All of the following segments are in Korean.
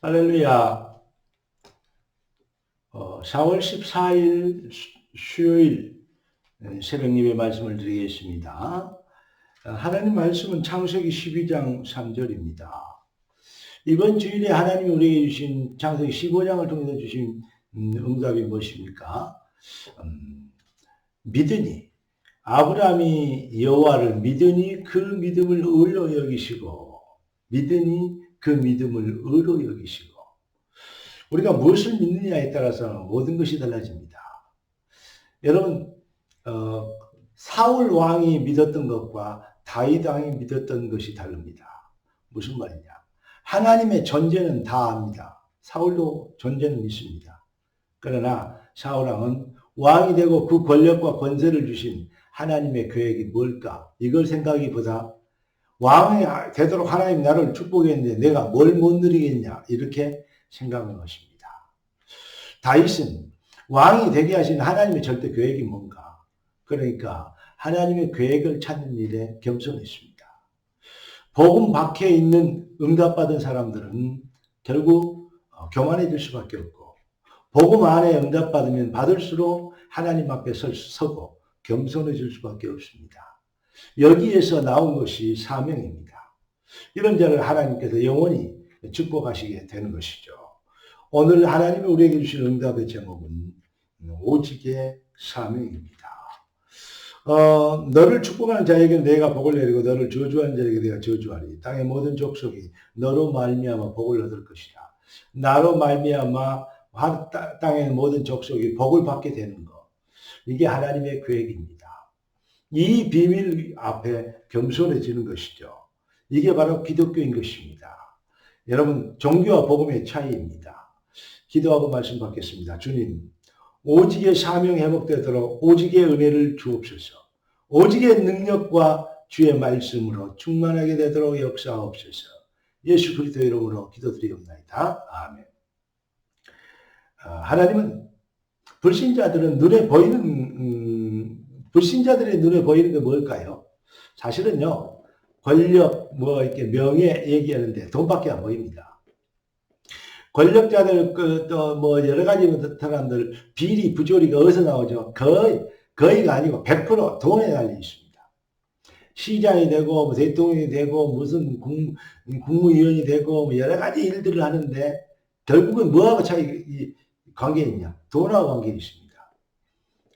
할렐루야. 4월 14일 수요일 새벽 예배 말씀을 드리겠습니다. 하나님 말씀은 창세기 12장 3절입니다. 이번 주일에 하나님이 우리에게 주신 창세기 15장을 통해서 주신 응답이 무엇입니까? 믿으니 아브라함이 여호와를 믿으니 그 믿음을 의로 여기시고 믿으니 그 믿음을 의로 여기시고 우리가 무엇을 믿느냐에 따라서 모든 것이 달라집니다. 여러분 사울 왕이 믿었던 것과 다윗 왕이 믿었던 것이 다릅니다. 무슨 말이냐? 하나님의 존재는 다 압니다. 사울도 존재는 믿습니다. 그러나 사울 왕은 왕이 되고 그 권력과 권세를 주신 하나님의 계획이 뭘까? 이걸 생각하기보다 왕이 되도록 하나님 나를 축복했는데 내가 뭘 못 누리겠냐? 이렇게 생각하는 것입니다. 다윗은 왕이 되게 하신 하나님의 절대 계획이 뭔가? 그러니까 하나님의 계획을 찾는 일에 겸손했습니다. 복음 밖에 있는 응답받은 사람들은 결국 교만해질 수밖에 없고 복음 안에 응답받으면 받을수록 하나님 앞에 서고 겸손해질 수밖에 없습니다. 여기에서 나온 것이 사명입니다. 이런 자를 하나님께서 영원히 축복하시게 되는 것이죠. 오늘 하나님이 우리에게 주신 응답의 제목은 오직의 사명입니다. 너를 축복하는 자에게 내가 복을 내리고 너를 저주하는 자에게 내가 저주하리. 땅의 모든 족속이 너로 말미암아 복을 얻을 것이라. 나로 말미암아 땅의 모든 족속이 복을 받게 되는 것. 이게 하나님의 계획입니다. 이 비밀 앞에 겸손해지는 것이죠. 이게 바로 기독교인 것입니다. 여러분, 종교와 복음의 차이입니다. 기도하고 말씀 받겠습니다. 주님, 오직의 사명 회복되도록 오직의 은혜를 주옵소서. 오직의 능력과 주의 말씀으로 충만하게 되도록 역사하옵소서. 예수 그리스도의 이름으로 기도드리옵나이다. 아멘. 하나님은 불신자들은 눈에 보이는 불신자들의 눈에 보이는 게 뭘까요? 사실은요, 권력, 이렇게 명예 얘기하는데 돈밖에 안 보입니다. 권력자들, 여러 가지 사람들, 비리, 부조리가 어디서 나오죠? 거의가 아니고 100% 돈에 달려 있습니다. 시장이 되고, 대통령이 되고, 무슨 국무위원이 되고, 여러 가지 일들을 하는데, 결국은 뭐하고 관계 있냐? 돈하고 관계 있습니다.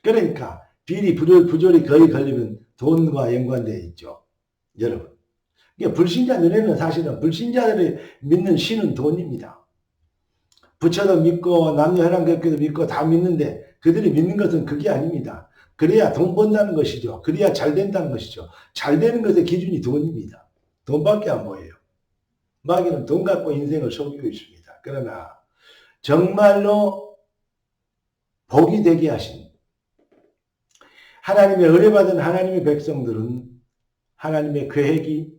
그러니까, 비리, 부조리 거의 걸리면 돈과 연관되어 있죠. 여러분. 그러니까 불신자 눈에는 사실은 불신자들이 믿는 신은 돈입니다. 부처도 믿고 남녀 혈안교회도 믿고 다 믿는데 그들이 믿는 것은 그게 아닙니다. 그래야 돈 번다는 것이죠. 그래야 잘 된다는 것이죠. 잘 되는 것의 기준이 돈입니다. 돈밖에 안 보여요. 마귀는 돈 갖고 인생을 속이고 있습니다. 그러나 정말로 복이 되게 하신 하나님의 의뢰받은 하나님의 백성들은 하나님의 계획이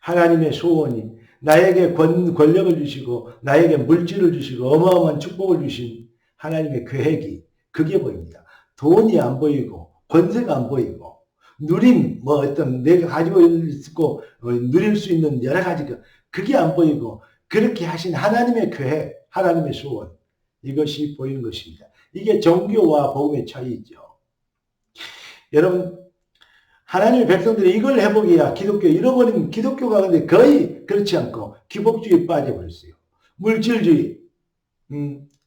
하나님의 소원이 나에게 권력을 주시고 나에게 물질을 주시고 어마어마한 축복을 주신 하나님의 계획이 그게 보입니다. 돈이 안 보이고 권세가 안 보이고 누림 어떤 내가 가지고 있고 누릴 수 있는 여러 가지가 그게 안 보이고 그렇게 하신 하나님의 계획 하나님의 소원 이것이 보이는 것입니다. 이게 종교와 복음의 차이죠. 여러분 하나님의 백성들이 이걸 해보기야 기독교 잃어버린 기독교가 근데 거의 그렇지 않고 기복주의에 빠져버렸어요. 물질주의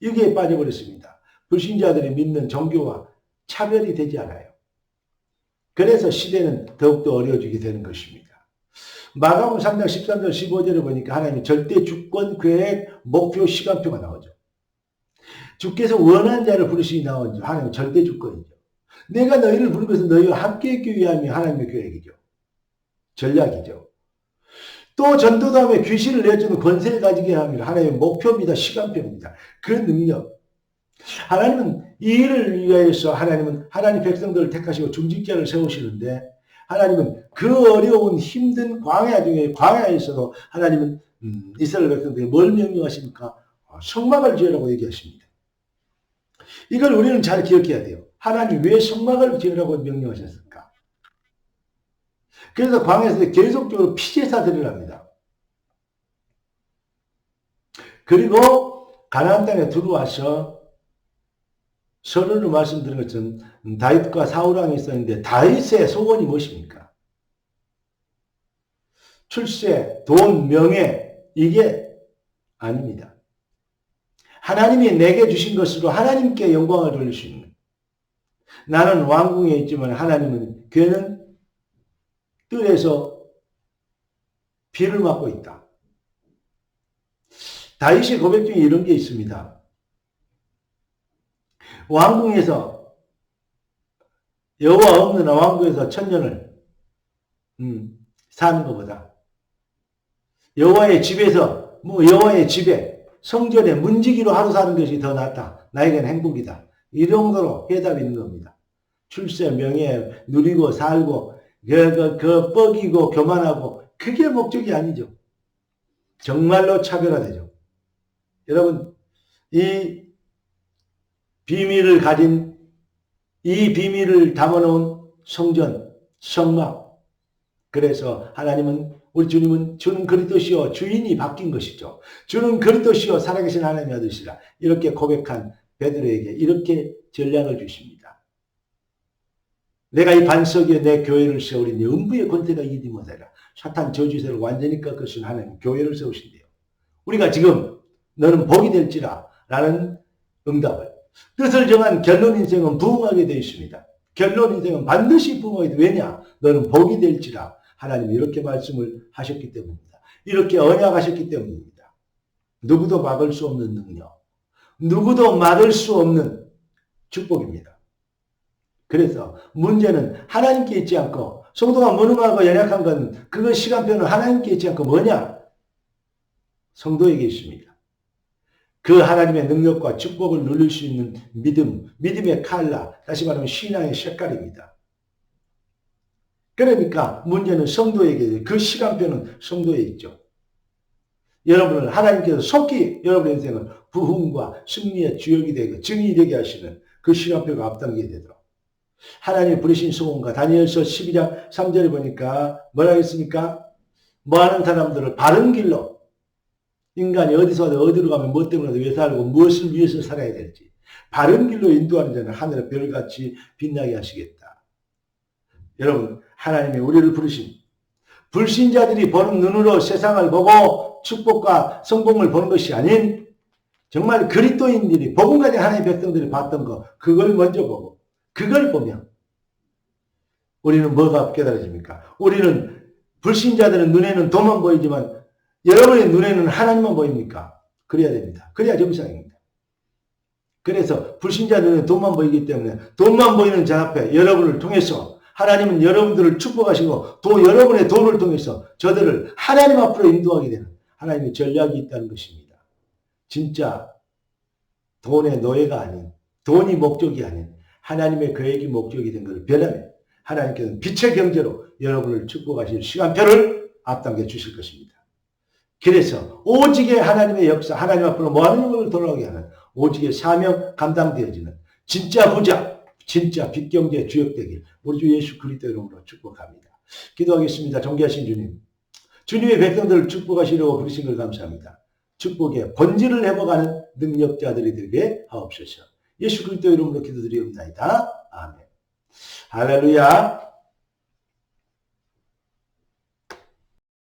여기에 빠져버렸습니다. 불신자들이 믿는 종교와 차별이 되지 않아요. 그래서 시대는 더욱더 어려워지게 되는 것입니다. 마가복음 3장 13절 15절을 보니까 하나님의 절대 주권, 계획, 목표, 시간표가 나오죠. 주께서 원하는 자를 부르시니 나오죠. 하나님의 절대 주권이죠. 내가 너희를 부른 것은 너희와 함께 있기 위함이 하나님의 계획이죠. 전략이죠. 또 전도다음에 귀신을 내주는 권세를 가지게 합니다. 하나님의 목표입니다. 시간표입니다. 그 능력. 하나님은 이 일을 위해서 하나님 백성들을 택하시고 중직자를 세우시는데 하나님은 그 어려운 힘든 광야 중에 광야에서도 하나님은 이스라엘 백성들에게 뭘 명령하십니까? 성막을 지으라고 얘기하십니다. 이걸 우리는 잘 기억해야 돼요. 하나님 왜 성막을 지으라고 명령하셨을까? 그래서 광야에서 계속적으로 피제사 드리랍니다. 그리고 가나안 땅에 들어와서 서론으로 말씀드린 것처럼 다윗과 사울왕이 있었는데 다윗의 소원이 무엇입니까? 출세, 돈, 명예 이게 아닙니다. 하나님이 내게 주신 것으로 하나님께 영광을 돌릴 수 있는 나는 왕궁에 있지만 하나님은 그는 뜰에서 비를 맞고 있다. 다윗의 고백 중에 이런 게 있습니다. 왕궁에서 여호와 없는 왕궁에서 천년을 사는 것보다 여호와의 집에서 여호와의 집에 성전에 문지기로 하루 사는 것이 더 낫다. 나에게는 행복이다. 이 정도로 해답이 있는 겁니다. 출세, 명예, 누리고 살고 뻐기고 교만하고 그게 목적이 아니죠. 정말로 차별화되죠. 여러분 이 비밀을 가진 이 비밀을 담아놓은 성전, 성막 그래서 하나님은 우리 주님은 주는 그리스도시요 주인이 바뀐 것이죠. 주는 그리스도시요 살아계신 하나님의 아들이시라 이렇게 고백한 베드로에게 이렇게 전략을 주십니다. 내가 이 반석 위에 내 교회를 세우리니 음부의 권세가 이기지 못하리라. 사탄 저주세를 완전히 꺾으신 하나님 교회를 세우신대요. 우리가 지금 너는 복이 될지라 라는 응답을 뜻을 정한 결론 인생은 부흥하게 되어 있습니다. 결론 인생은 반드시 부흥하게 되어 왜냐? 너는 복이 될지라 하나님이 이렇게 말씀을 하셨기 때문입니다. 이렇게 언약하셨기 때문입니다. 누구도 막을 수 없는 능력, 누구도 막을 수 없는 축복입니다. 그래서 문제는 하나님께 있지 않고 성도가 무능하고 연약한 건 그거 시간표는 하나님께 있지 않고 뭐냐? 성도에게 있습니다. 그 하나님의 능력과 축복을 누릴 수 있는 믿음, 믿음의 칼라, 다시 말하면 신앙의 색깔입니다. 그러니까 문제는 성도에게 그 시간표는 성도에 있죠. 여러분을 하나님께서 속히 여러분의 인생을 부흥과 승리의 주역이 되고 증인이 되게 하시는 그 시간표가 앞당기게 되도록 하나님의 부르신 소원과 다니엘서 12장 3절에 보니까 뭐라 했습니까? 뭐하는 사람들을 바른 길로 인간이 어디서 와도 어디로 가면 뭐 때문에 왜 살고 무엇을 위해서 살아야 될지 바른 길로 인도하는 자는 하늘의 별같이 빛나게 하시겠다. 여러분 하나님이 우리를 부르신 불신자들이 보는 눈으로 세상을 보고 축복과 성공을 보는 것이 아닌 정말 그리스도인들이 복음 가진 하나님의 백성들이 봤던 거 그걸 먼저 보고 그걸 보면 우리는 뭐가 깨달아집니까? 우리는 불신자들은 눈에는 돈만 보이지만 여러분의 눈에는 하나님만 보입니까? 그래야 됩니다. 그래야 정상입니다. 그래서 불신자 눈에 돈만 보이기 때문에 돈만 보이는 자 앞에 여러분을 통해서 하나님은 여러분들을 축복하시고 또 여러분의 돈을 통해서 저들을 하나님 앞으로 인도하게 되는 하나님의 전략이 있다는 것입니다. 진짜 돈의 노예가 아닌 돈이 목적이 아닌 하나님의 계획이 목적이 된 것을 변하면 하나님께서는 빛의 경제로 여러분을 축복하실 시간표를 앞당겨 주실 것입니다. 그래서 오직의 하나님의 역사, 하나님 앞으로 모아놓은 것을 돌아오게 하는 오직의 사명 감당되어지는 진짜 부자, 진짜 빛경제 주역되길 우리 주 예수 그리스도 이름으로 축복합니다. 기도하겠습니다. 존귀하신 주님, 주님의 백성들을 축복하시려고 부르신 걸 감사합니다. 축복의 본질을 회복하는 능력자들이 되게 하옵소서. 예수 그리스도 이름으로 기도드리옵나이다. 아멘. 할렐루야.